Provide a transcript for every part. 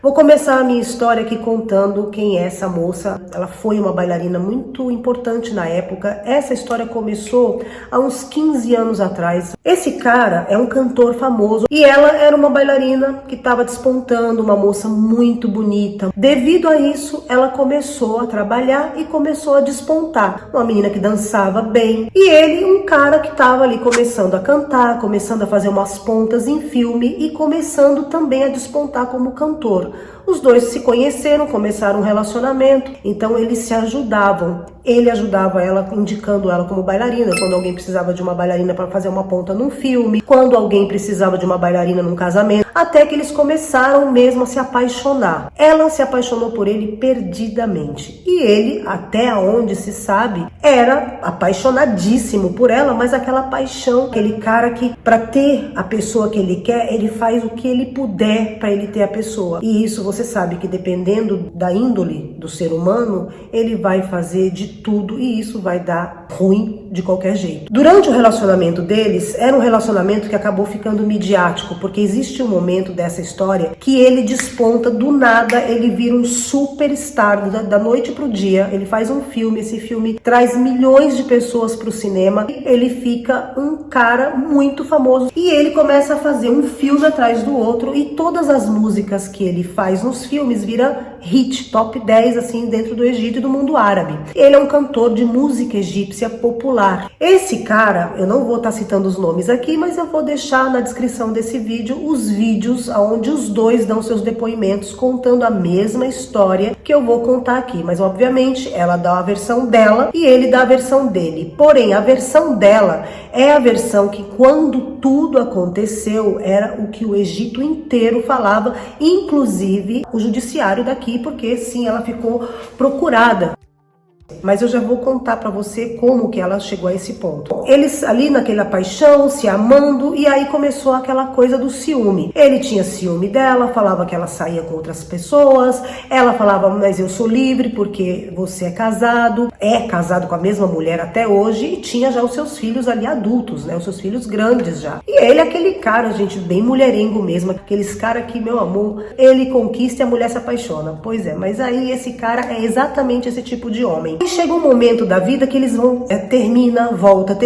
Vou começar a minha história aqui contando quem é essa moça. Ela foi uma bailarina muito importante na época. Essa história começou há uns 15 anos atrás. Esse cara é um cantor famoso e ela era uma bailarina que estava despontando, uma moça muito bonita. Devido a isso, ela começou a trabalhar e começou a despontar. Uma menina que dançava bem. E ele, um cara que estava ali começando a cantar, começando a fazer umas pontas em filme e começando também a despontar como cantor. Os dois se conheceram, começaram um relacionamento, então eles se ajudavam. Ele ajudava ela, indicando ela como bailarina, quando alguém precisava de uma bailarina para fazer uma ponta num filme, quando alguém precisava de uma bailarina num casamento, até que eles começaram mesmo a se apaixonar. Ela se apaixonou por ele perdidamente. E ele, até onde se sabe, era apaixonadíssimo por ela, mas aquela paixão, aquele cara que, para ter a pessoa que ele quer, ele faz o que ele puder para ele ter a pessoa. E isso você sabe que dependendo da índole do ser humano, ele vai fazer de tudo e isso vai dar ruim de qualquer jeito. Durante o relacionamento deles, era um relacionamento que acabou ficando midiático, porque existe um momento dessa história que ele desponta do nada, ele vira um superstar da noite pro dia, ele faz um filme, esse filme traz milhões de pessoas pro cinema, ele fica um cara muito famoso e ele começa a fazer um filme atrás do outro e todas as músicas que ele faz nos filmes vira hit, top 10 assim dentro do Egito e do mundo árabe. Ele é um cantor de música egípcia popular. Esse cara, eu não vou estar citando os nomes aqui, mas eu vou deixar na descrição desse vídeo os vídeos onde os dois dão seus depoimentos contando a mesma história que eu vou contar aqui, mas obviamente ela dá a versão dela e ele dá a versão dele. Porém, a versão dela é a versão que quando tudo aconteceu era o que o Egito inteiro falava, inclusive o judiciário daqui, porque sim, ela ficou procurada. Mas eu já vou contar pra você como que ela chegou a esse ponto. Eles ali naquela paixão, se amando, e aí começou aquela coisa do ciúme. Ele tinha ciúme dela, falava que ela saía com outras pessoas, ela falava, mas eu sou livre porque você é casado com a mesma mulher até hoje, e tinha já os seus filhos ali adultos, né, os seus filhos grandes já. E ele é aquele cara, gente, bem mulherengo mesmo, aqueles cara que, meu amor, ele conquista e a mulher se apaixona. Pois é, mas aí esse cara é exatamente esse tipo de homem. E chega um momento da vida que eles vão, termina, volta.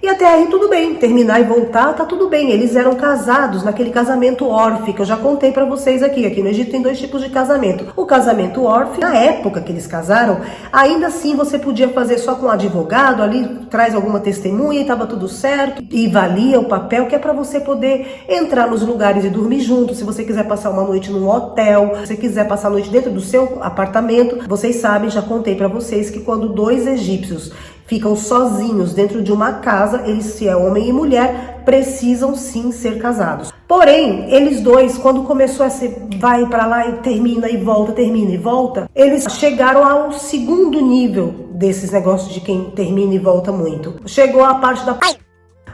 E até aí tudo bem, terminar e voltar, tá tudo bem. Eles eram casados naquele casamento órfão, que eu já contei pra vocês aqui. Aqui no Egito tem dois tipos de casamento. O casamento órfão, na época que eles casaram, ainda assim você podia fazer só com um advogado, ali traz alguma testemunha e tava tudo certo. E valia o papel que é pra você poder entrar nos lugares e dormir junto. Se você quiser passar uma noite num hotel, se você quiser passar a noite dentro do seu apartamento, vocês sabem, já contei pra vocês que quando dois egípcios ficam sozinhos dentro de uma casa, eles, se é homem e mulher, precisam sim ser casados. Porém, eles dois, quando começou a ser vai pra lá e termina e volta, eles chegaram ao segundo nível desses negócios de quem termina e volta muito. Chegou a parte da...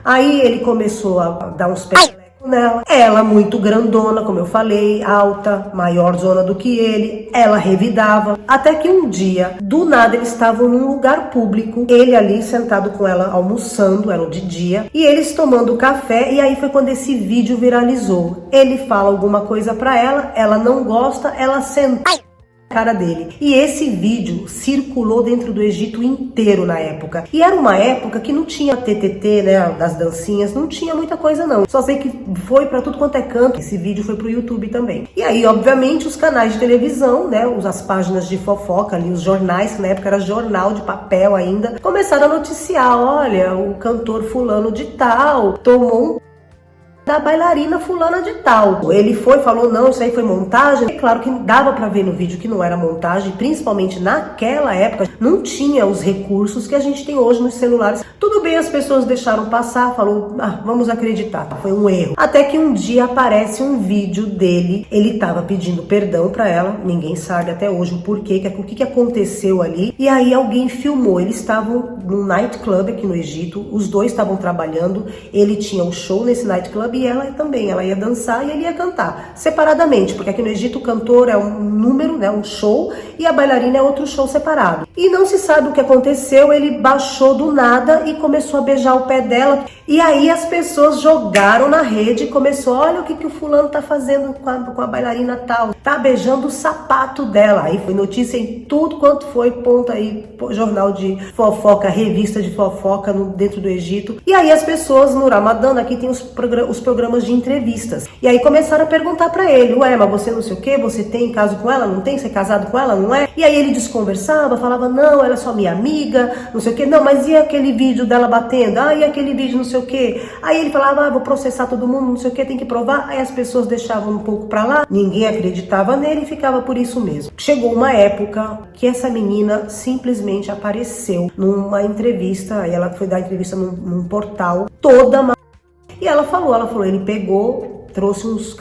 Aí ele começou a dar uns pés nela, ela muito grandona, como eu falei, alta, maior zona do que ele, ela revidava, até que um dia, do nada, eles estavam num lugar público, ele ali sentado com ela almoçando, era de dia, e eles tomando café, e aí foi quando esse vídeo viralizou. Ele fala alguma coisa pra ela não gosta, ela senta cara dele. E esse vídeo circulou dentro do Egito inteiro na época. E era uma época que não tinha TTT, né, das dancinhas, não tinha muita coisa não. Só sei que foi pra tudo quanto é canto. Esse vídeo foi pro YouTube também. E aí, obviamente, os canais de televisão, né, as páginas de fofoca ali, os jornais, que na época era jornal de papel ainda, começaram a noticiar, olha, o cantor fulano de tal tomou um da bailarina fulana de tal. Ele falou, não, isso aí foi montagem. É claro que dava pra ver no vídeo que não era montagem, principalmente naquela época, não tinha os recursos que a gente tem hoje nos celulares. Tudo bem, as pessoas deixaram passar, falou, vamos acreditar, foi um erro. Até que um dia aparece um vídeo dele, ele tava pedindo perdão pra ela, ninguém sabe até hoje o porquê, o que aconteceu ali, e aí alguém filmou, eles estavam num nightclub aqui no Egito, os dois estavam trabalhando, ele tinha um show nesse nightclub e ela também, ela ia dançar e ele ia cantar, separadamente, porque aqui no Egito o cantor é um número, né, um show, e a bailarina é outro show separado. E não se sabe o que aconteceu, ele baixou do nada e começou a beijar o pé dela. E aí as pessoas jogaram na rede e começou, olha o que o fulano tá fazendo com a bailarina tal, tá beijando o sapato dela. Aí foi notícia em tudo quanto foi, ponto aí, jornal de fofoca, revista de fofoca dentro do Egito. E aí as pessoas no Ramadã, aqui tem os programas de entrevistas. E aí começaram a perguntar pra ele, ué, mas você não sei o que, você tem caso com ela, não tem? Você é casado com ela, não é? E aí ele desconversava, falava, não, ela é só minha amiga, não sei o que, não, mas e aquele vídeo dela batendo? Ah, e aquele vídeo não sei o que? Aí ele falava, vou processar todo mundo, não sei o que, tem que provar. Aí as pessoas deixavam um pouco pra lá, ninguém acreditava nele e ficava por isso mesmo. Chegou uma época que essa menina simplesmente apareceu numa entrevista, aí ela foi dar entrevista num portal, toda e ela falou, ele pegou, trouxe uns...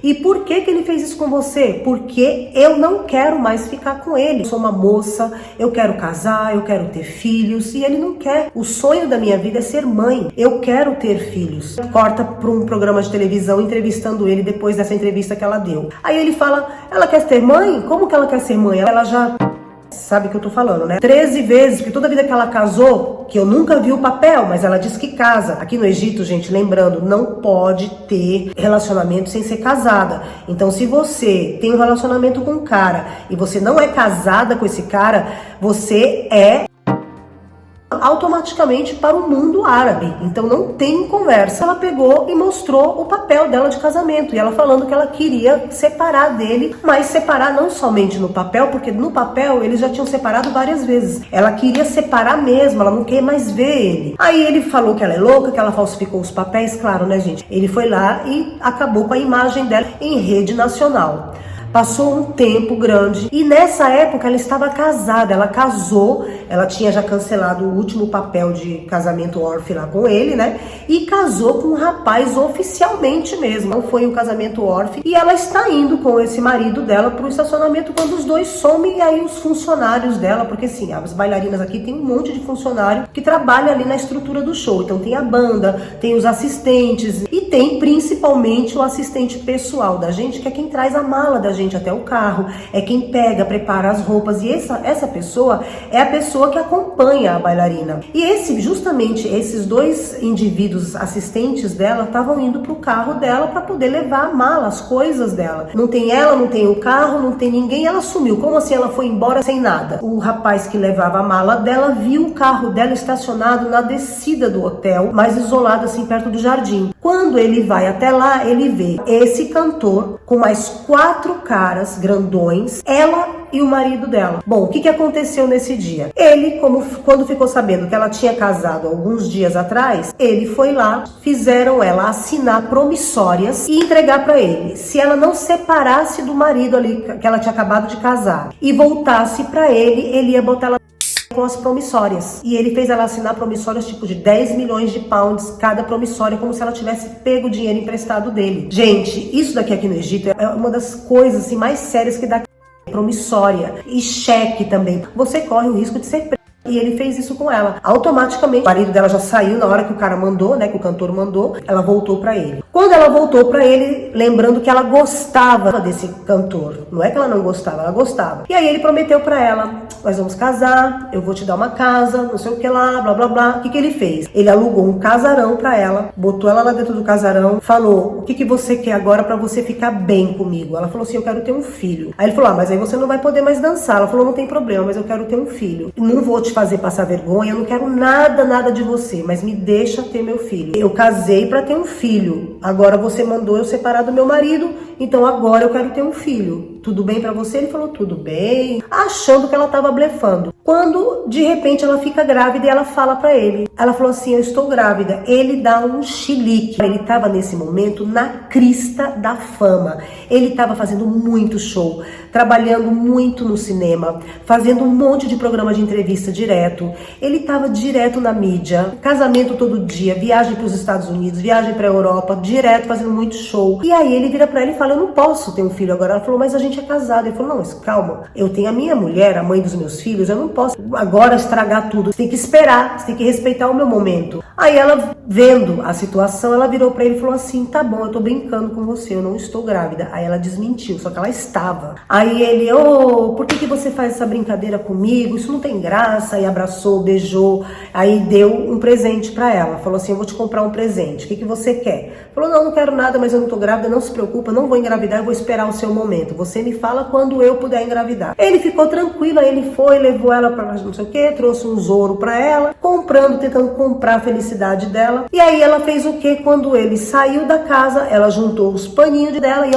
E por que ele fez isso com você? Porque eu não quero mais ficar com ele. Eu sou uma moça, eu quero casar, eu quero ter filhos, e ele não quer. O sonho da minha vida é ser mãe. Eu quero ter filhos. Corta para um programa de televisão entrevistando ele depois dessa entrevista que ela deu. Aí ele fala, ela quer ser mãe? Como que ela quer ser mãe? Ela já... Sabe o que eu tô falando, né? 13 vezes, porque toda vida que ela casou, que eu nunca vi o papel, mas ela diz que casa. Aqui no Egito, gente, lembrando, não pode ter relacionamento sem ser casada. Então, se você tem um relacionamento com um cara e você não é casada com esse cara, você é automaticamente para o mundo árabe. Então não tem conversa. Ela pegou e mostrou o papel dela de casamento, e ela falando que ela queria separar dele, mas separar não somente no papel, porque no papel eles já tinham separado várias vezes. Ela queria separar mesmo, ela não quer mais ver ele. Aí ele falou que ela é louca, que ela falsificou os papéis, claro, né, gente? Ele foi lá e acabou com a imagem dela em rede nacional. Passou um tempo grande e nessa época ela estava casada, ela casou, ela tinha já cancelado o último papel de casamento órfão lá com ele, né? E casou com um rapaz oficialmente mesmo, não foi um casamento órfão. E ela está indo com esse marido dela para o estacionamento quando os dois somem, e aí os funcionários dela, porque assim, as bailarinas aqui tem um monte de funcionário que trabalha ali na estrutura do show. Então tem a banda, tem os assistentes e tem principalmente o assistente pessoal da gente, que é quem traz a mala da gente até o carro, é quem pega, prepara as roupas, e essa pessoa é a pessoa que acompanha a bailarina. E justamente esses dois indivíduos assistentes dela estavam indo pro carro dela para poder levar a mala, as coisas dela. Não tem ela, não tem o carro, não tem ninguém, ela sumiu. Como assim ela foi embora sem nada? O rapaz que levava a mala dela viu o carro dela estacionado na descida do hotel, mais isolado assim perto do jardim. Quando ele vai até lá, ele vê esse cantor com mais 4 caras grandões, ela e o marido dela. Bom, o que aconteceu nesse dia? Ele, quando ficou sabendo que ela tinha casado alguns dias atrás, ele foi lá, fizeram ela assinar promissórias e entregar para ele. Se ela não separasse do marido ali, que ela tinha acabado de casar, e voltasse para ele ia botar ela com as promissórias. E ele fez ela assinar promissórias tipo de 10 milhões de pounds cada promissória, como se ela tivesse pego o dinheiro emprestado dele. Gente, isso daqui aqui no Egito é uma das coisas assim, mais sérias que dá promissória. E cheque também. Você corre o risco de ser preso. E ele fez isso com ela. Automaticamente, o marido dela já saiu na hora que o cara mandou, né? Que o cantor mandou. Ela voltou pra ele. Quando ela voltou pra ele, lembrando que ela gostava desse cantor. Não é que ela não gostava, ela gostava. E aí ele prometeu pra ela, nós vamos casar, eu vou te dar uma casa, não sei o que lá, blá blá blá. O que ele fez? Ele alugou um casarão pra ela, botou ela lá dentro do casarão, falou, o que você quer agora pra você ficar bem comigo? Ela falou assim, eu quero ter um filho. Aí ele falou, mas aí você não vai poder mais dançar. Ela falou, não tem problema, mas eu quero ter um filho. Não vou te fazer passar vergonha, eu não quero nada de você, mas me deixa ter meu filho. Eu casei pra ter um filho, agora você mandou eu separar do meu marido, então agora eu quero ter um filho. Tudo bem pra você? Ele falou, tudo bem, achando que ela tava blefando. Quando, de repente, ela fica grávida e ela fala pra ele. Ela falou assim, eu estou grávida. Ele dá um chilique. Ele tava nesse momento na crista da fama. Ele tava fazendo muito show, trabalhando muito no cinema, fazendo um monte de programa de entrevista direto. Ele tava direto na mídia, casamento todo dia, viagem pros Estados Unidos, viagem pra Europa, direto, fazendo muito show. E aí ele vira pra ela e fala, eu não posso ter um filho agora. Ela falou, mas a gente é casado. Ele falou, não, mas calma, eu tenho a minha mulher, a mãe dos meus filhos, eu não posso agora estragar tudo. Você tem que esperar, você tem que respeitar o meu momento. Aí ela, vendo a situação, ela virou pra ele e falou assim, tá bom, eu tô brincando com você, eu não estou grávida. Aí ela desmentiu, só que ela estava. Aí ele, por que você faz essa brincadeira comigo? Isso não tem graça. Aí abraçou, beijou, aí deu um presente pra ela. Falou assim, eu vou te comprar um presente, o que você quer? Falou, não quero nada, mas eu não tô grávida, não se preocupa, não vou engravidar, eu vou esperar o seu momento. Você me fala quando eu puder engravidar. Ele ficou tranquilo, aí ele foi, levou ela pra não sei o que, trouxe um ouro pra ela, tentando comprar a felicidade dela. E aí ela fez o que? Quando ele saiu da casa, ela juntou os paninhos dela e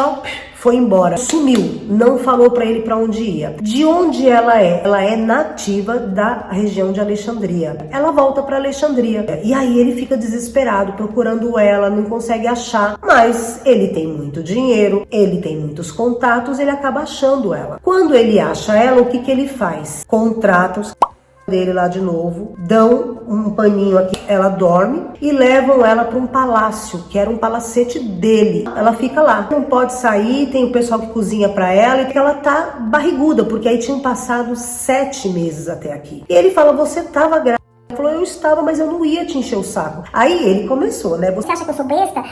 foi embora, sumiu, não falou pra ele pra onde ia. De onde ela é? Ela é nativa da região de Alexandria. Ela volta pra Alexandria e aí ele fica desesperado procurando ela, não consegue achar, mas ele tem muito dinheiro, ele tem muitos contatos, ele acaba achando ela. Quando ele acha ela, o que ele faz? Contrata os dele lá de novo, dão um paninho aqui, ela dorme e levam ela para um palácio, que era um palacete dele. Ela fica lá, não pode sair, tem o pessoal que cozinha para ela e ela tá barriguda, porque aí tinham passado 7 meses até aqui. E ele fala, você tava grávida? Ela falou, eu estava, mas eu não ia te encher o saco. Aí ele começou, né? Você acha que eu sou besta?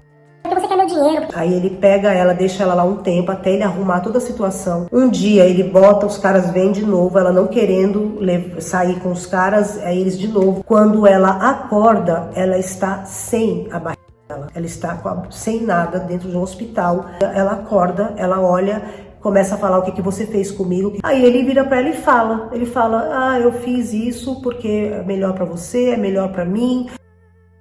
Porque você quer meu dinheiro. Aí ele pega ela, deixa ela lá um tempo até ele arrumar toda a situação. Um dia ele bota, os caras vêm de novo, ela não querendo sair com os caras, aí eles de novo. Quando ela acorda, ela está sem a barriga dela. Ela está sem nada dentro de um hospital. Ela acorda, ela olha, começa a falar o que você fez comigo. Aí ele vira pra ela e fala. Ele fala, eu fiz isso porque é melhor pra você, é melhor pra mim.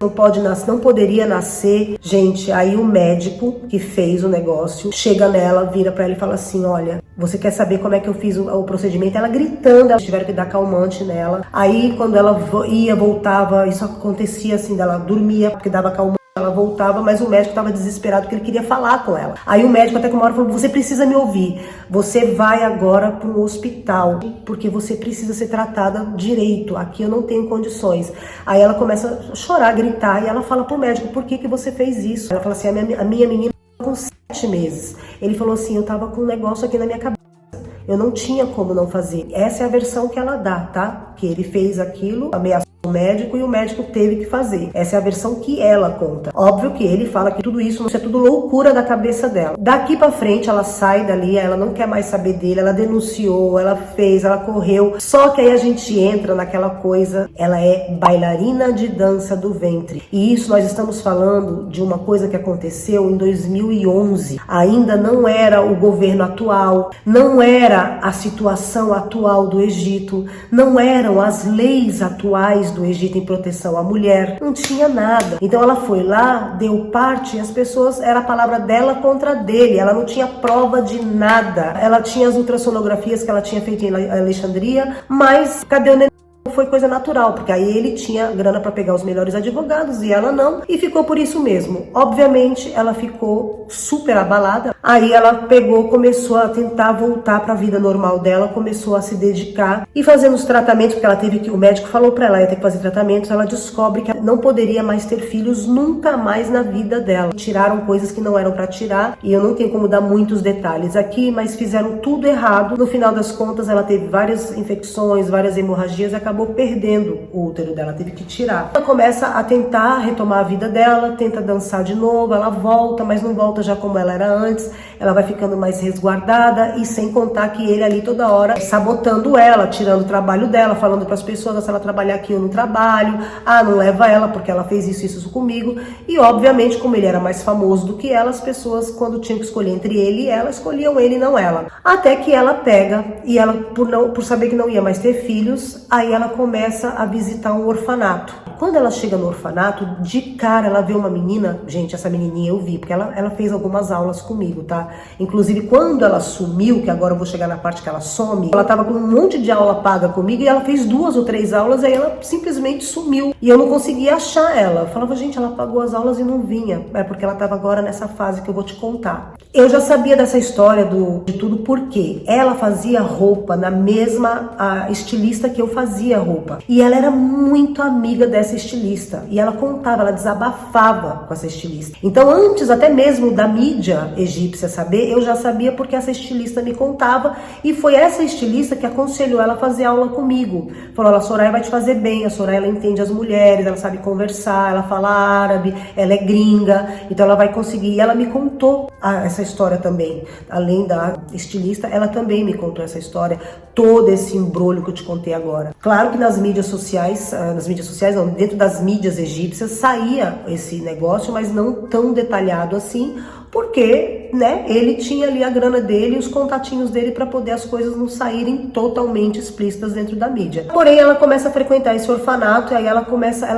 Não pode nascer, não poderia nascer. Gente, aí o médico que fez o negócio chega nela, vira pra ela e fala assim, olha, você quer saber como é que eu fiz o procedimento? Ela gritando, elas tiveram que dar calmante nela. Aí quando ela ia, voltava, isso acontecia assim, ela dormia porque dava calmante. Ela voltava, mas o médico estava desesperado porque ele queria falar com ela. Aí o médico até que uma hora falou, você precisa me ouvir. Você vai agora para um hospital, porque você precisa ser tratada direito. Aqui eu não tenho condições. Aí ela começa a chorar, a gritar, e ela fala pro médico, por que você fez isso? Ela fala assim, a minha menina com 7 meses. Ele falou assim, eu tava com um negócio aqui na minha cabeça. Eu não tinha como não fazer. Essa é a versão que ela dá, tá? Que ele fez aquilo, ameaçou o médico e o médico teve que fazer. Essa é a versão que ela conta. Óbvio que ele fala que tudo isso é tudo loucura da cabeça dela. Daqui pra frente ela sai dali, ela não quer mais saber dele, ela denunciou, ela fez, ela correu. Só que aí a gente entra naquela coisa, ela é bailarina de dança do ventre. E isso nós estamos falando de uma coisa que aconteceu em 2011. Ainda não era o governo atual, não era a situação atual do Egito, não eram as leis atuais do Egito em proteção à mulher, não tinha nada. Então ela foi lá, deu parte e as pessoas, era a palavra dela contra dele, ela não tinha prova de nada. Ela tinha as ultrassonografias que ela tinha feito em Alexandria, mas cadê o neném? Foi coisa natural, porque aí ele tinha grana para pegar os melhores advogados e ela não, e ficou por isso mesmo. Obviamente ela ficou super abalada, aí ela começou a tentar voltar para a vida normal dela, começou a se dedicar e fazendo os tratamentos, porque ela teve que, o médico falou para ela ia ter que fazer tratamentos, ela descobre que não poderia mais ter filhos nunca mais na vida dela. Tiraram coisas que não eram para tirar, e eu não tenho como dar muitos detalhes aqui, mas fizeram tudo errado. No final das contas ela teve várias infecções, várias hemorragias e acabou perdendo o útero dela, teve que tirar. Ela começa a tentar retomar a vida dela, tenta dançar de novo, ela volta, mas não volta já como ela era antes, ela vai ficando mais resguardada e sem contar que ele ali toda hora sabotando ela, tirando o trabalho dela, falando para as pessoas, se ela trabalhar aqui eu não trabalho, não leva ela porque ela fez isso comigo, e obviamente como ele era mais famoso do que ela, as pessoas quando tinham que escolher entre ele e ela, escolhiam ele e não ela. Até que ela pega e ela, por saber que não ia mais ter filhos, aí ela começa a visitar um orfanato. Quando ela chega no orfanato, de cara ela vê uma menina, gente, essa menininha eu vi, porque ela fez algumas aulas comigo, tá? Inclusive quando ela sumiu, que agora eu vou chegar na parte que ela some, ela tava com um monte de aula paga comigo e ela fez 2 ou 3 aulas, aí ela simplesmente sumiu. E eu não conseguia achar ela. Eu falava, gente, ela pagou as aulas e não vinha. É porque ela tava agora nessa fase que eu vou te contar. Eu já sabia dessa história de tudo porque ela fazia roupa na mesma estilista que eu fazia roupa. E ela era muito amiga dessa estilista. E ela contava, ela desabafava com essa estilista. Então, antes até mesmo da mídia egípcia saber, eu já sabia porque essa estilista me contava, e foi essa estilista que aconselhou ela a fazer aula comigo. Falou, a Soraya vai te fazer bem, a Soraya ela entende as mulheres, ela sabe conversar, ela fala árabe, ela é gringa, então ela vai conseguir. E ela me contou essa história também. Além da estilista, ela também me contou essa história, todo esse embrolho que eu te contei agora. Claro que nas mídias sociais não, dentro das mídias egípcias saía esse negócio, mas não tão detalhado assim, porque, né, ele tinha ali a grana dele e os contatinhos dele para poder as coisas não saírem totalmente explícitas dentro da mídia. Porém, ela começa a frequentar esse orfanato e aí ela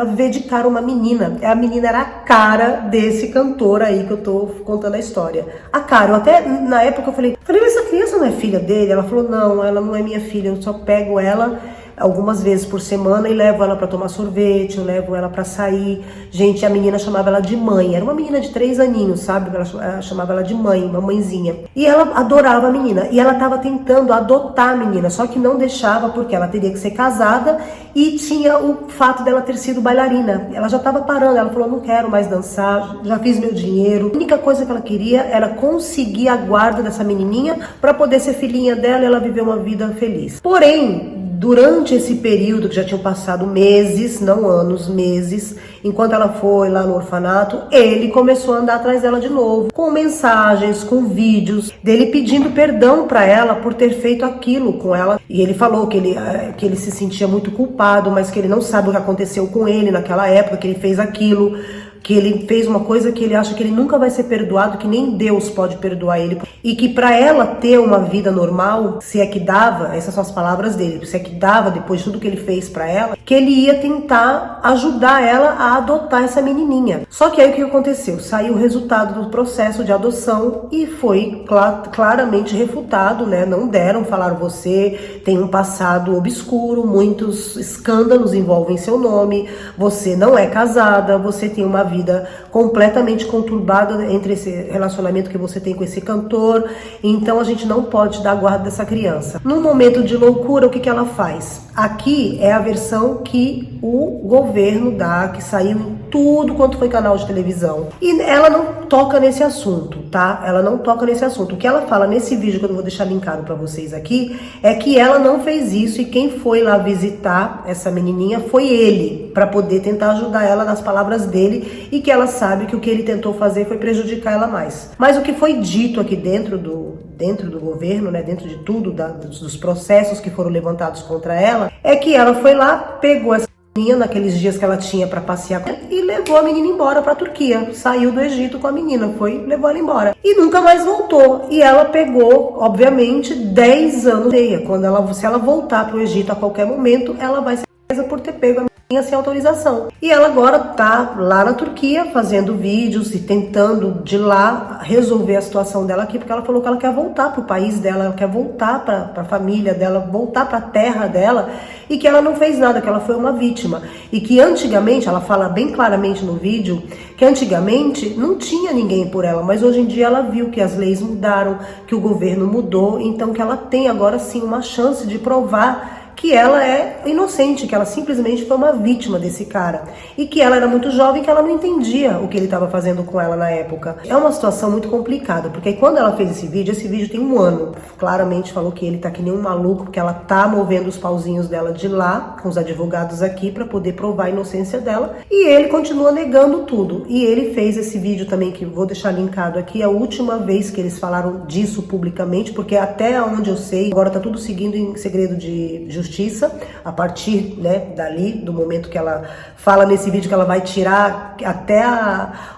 vê de cara uma menina. A menina era a cara desse cantor aí que eu tô contando a história. A cara, eu até na época eu falei, mas essa criança não é filha dele? Ela falou, não, ela não é minha filha, eu só pego ela algumas vezes por semana e levo ela para tomar sorvete, eu levo ela para sair. Gente, a menina chamava ela de mãe, era uma menina de 3 aninhos, sabe? Ela chamava ela de mãe, mamãezinha. E ela adorava a menina, e ela tava tentando adotar a menina, só que não deixava porque ela teria que ser casada e tinha o fato dela ter sido bailarina. Ela já tava parando, ela falou, não quero mais dançar, já fiz meu dinheiro. A única coisa que ela queria era conseguir a guarda dessa menininha para poder ser filhinha dela e ela viver uma vida feliz. Porém, durante esse período, que já tinham passado meses, não anos, meses, enquanto ela foi lá no orfanato, ele começou a andar atrás dela de novo, com mensagens, com vídeos, dele pedindo perdão para ela por ter feito aquilo com ela. E ele falou que ele se sentia muito culpado, mas que ele não sabe o que aconteceu com ele naquela época, que ele fez aquilo, que ele fez uma coisa que ele acha que ele nunca vai ser perdoado, que nem Deus pode perdoar ele. E que para ela ter uma vida normal, se é que dava, essas são as palavras dele, se é que dava, depois de tudo que ele fez para ela, que ele ia tentar ajudar ela a adotar essa menininha. Só que aí o que aconteceu? Saiu o resultado do processo de adoção e foi claramente refutado, né? Não deram, falaram, você tem um passado obscuro, muitos escândalos envolvem seu nome, você não é casada, você tem uma vida completamente conturbada entre esse relacionamento que você tem com esse cantor, então a gente não pode dar guarda dessa criança. Num momento de loucura, o que ela faz? Aqui é a versão que o governo dá, que saiu em tudo quanto foi canal de televisão. E ela não toca nesse assunto, tá? Ela não toca nesse assunto. O que ela fala nesse vídeo, que eu vou deixar linkado pra vocês aqui, é que ela não fez isso e quem foi lá visitar essa menininha foi ele, pra poder tentar ajudar ela nas palavras dele, e que ela sabe que o que ele tentou fazer foi prejudicar ela mais. Mas o que foi dito aqui dentro do governo, né, dentro de tudo, dos processos que foram levantados contra ela, é que ela foi lá, pegou essa menina naqueles dias que ela tinha para passear e levou a menina embora para a Turquia. Saiu do Egito com a menina, levou ela embora e nunca mais voltou. E ela pegou, obviamente, 10 anos. Se ela voltar para o Egito a qualquer momento, ela vai ser presa por ter pego a menina sem autorização. E ela agora tá lá na Turquia fazendo vídeos e tentando de lá resolver a situação dela aqui, porque ela falou que ela quer voltar pro país dela, ela quer voltar para a família dela, voltar para a terra dela, e que ela não fez nada, que ela foi uma vítima. E que antigamente, ela fala bem claramente no vídeo, que antigamente não tinha ninguém por ela, mas hoje em dia ela viu que as leis mudaram, que o governo mudou, então que ela tem agora sim uma chance de provar que ela é inocente, que ela simplesmente foi uma vítima desse cara. E que ela era muito jovem, que ela não entendia o que ele estava fazendo com ela na época. É uma situação muito complicada, porque quando ela fez esse vídeo tem 1 ano. Claramente falou que ele tá que nem um maluco, porque ela tá movendo os pauzinhos dela de lá, com os advogados aqui, para poder provar a inocência dela. E ele continua negando tudo. E ele fez esse vídeo também, que vou deixar linkado aqui, a última vez que eles falaram disso publicamente, porque até onde eu sei, agora tá tudo seguindo em segredo de justiça, a partir, né, dali, do momento que ela fala nesse vídeo que ela vai tirar até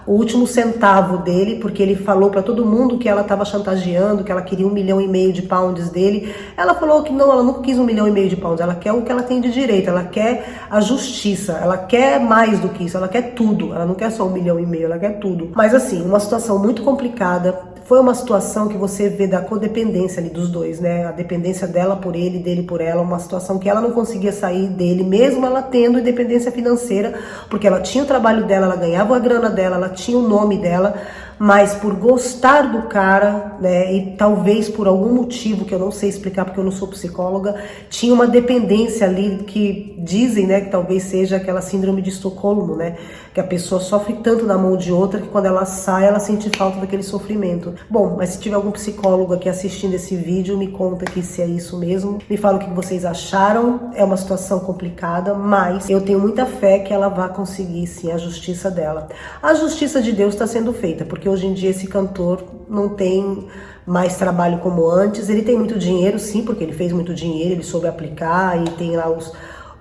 o último centavo dele, porque ele falou para todo mundo que ela estava chantageando, que ela queria 1,5 milhão de pounds dele. Ela falou que não, ela não quis 1,5 milhão de pounds, ela quer o que ela tem de direito, ela quer a justiça, ela quer mais do que isso, ela quer tudo, ela não quer só 1,5 milhão, ela quer tudo. Mas assim, uma situação muito complicada. Foi uma situação que você vê da codependência ali dos dois, né? A dependência dela por ele, dele por ela, uma situação que ela não conseguia sair dele, mesmo ela tendo independência financeira, porque ela tinha o trabalho dela, ela ganhava a grana dela, ela tinha o nome dela, mas por gostar do cara, né, e talvez por algum motivo que eu não sei explicar porque eu não sou psicóloga, tinha uma dependência ali que dizem, né, que talvez seja aquela síndrome de Estocolmo, né, que a pessoa sofre tanto na mão de outra que quando ela sai, ela sente falta daquele sofrimento. Bom, mas se tiver algum psicólogo aqui assistindo esse vídeo, me conta aqui se é isso mesmo, me fala o que vocês acharam. É uma situação complicada, mas eu tenho muita fé que ela vai conseguir sim a justiça dela. A justiça de Deus está sendo feita, porque hoje em dia esse cantor não tem mais trabalho como antes. Ele tem muito dinheiro, sim, porque ele fez muito dinheiro, ele soube aplicar e tem lá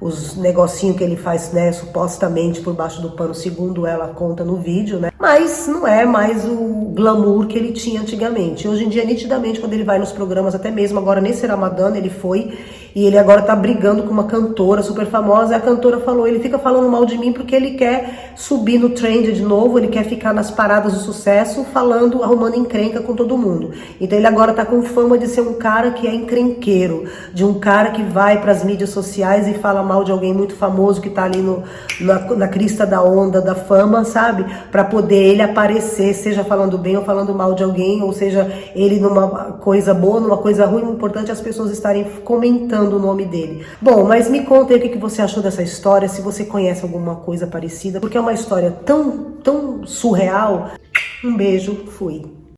os negocinhos que ele faz, né, supostamente por baixo do pano, segundo ela conta no vídeo, né, mas não é mais o glamour que ele tinha antigamente. Hoje em dia, nitidamente, quando ele vai nos programas, até mesmo agora nesse Ramadã, ele foi, e ele agora tá brigando com uma cantora super famosa, e a cantora falou, ele fica falando mal de mim porque ele quer subir no trend de novo, ele quer ficar nas paradas do sucesso, falando, arrumando encrenca com todo mundo. Então ele agora tá com fama de ser um cara que é encrenqueiro, de um cara que vai pras mídias sociais e fala mal de alguém muito famoso que tá ali na crista da onda da fama, sabe? Pra poder ele aparecer, seja falando bem ou falando mal de alguém, ou seja, ele numa coisa boa, numa coisa ruim. O importante é as pessoas estarem comentando o nome dele. Bom, mas me conta aí o que você achou dessa história, se você conhece alguma coisa parecida, porque é uma história tão surreal. Um beijo, fui.